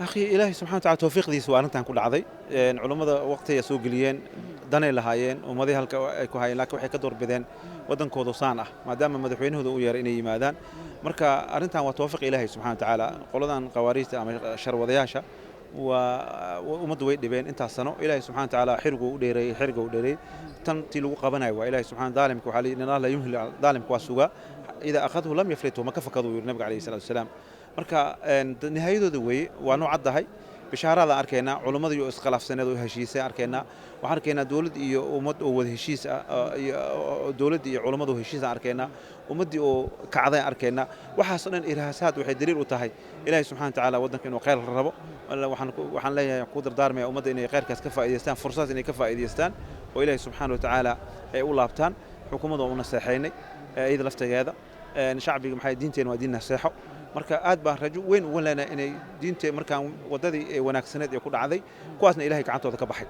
أخي إلهي سبحانه وتعالى توفيق ذي سؤال أنت كل عضي علماء وقت يسوق ليين دني لهايين ومضي هالك هاي لكن وحي كدور بدين ودن كودو صانع ما دام مدحوينه ذو ير إني مادان مركا أرنتان وتوفيق إلهي سبحانه وتعالى قولنا قواريس أم شر وضياشة ومدوي دبين أنت السنة إلهي سبحانه وتعالى حرقه وديري تلو قبنا وإلهي سبحانه ظالمك وحالي إن الله لا يمهل ظالمك واسوقا إذا أخذه لم يفلته ما كفكذو النبي عليه الصلاة والسلام marka nihayadooda weeye waa noo caddahay bishaarada arkeena culimada iyo iskhilaafsaneed oo heshiisay arkeena waxaan arkeena dawlad iyo ummad oo wada heshiis ah iyo dawlad iyo culimadu heshiis arkeena ummadii oo kacday arkeena waxaas dhan iraasaad waxay daliil u tahay ilaahay subxaanahu wa ta'ala wadanka inuu khayr rabo waxaan leeyahay ku dardaarmaya ummadda inay khayrkaas ka faa'iideystaan fursad inay ka faa'iideystaan oo ilaahay subxaanahu wa ta'ala ay u laabtaan xukuumadda oo naseexaynay iyada lafteeda shacbiga maxay diinteen waa diin naseexo marka aad baan rajo weyn u walaana inay diinta markaan wadadii wanaagsaneed ee ku dhacday kuwaasna ilaahay gacantooda ka baxay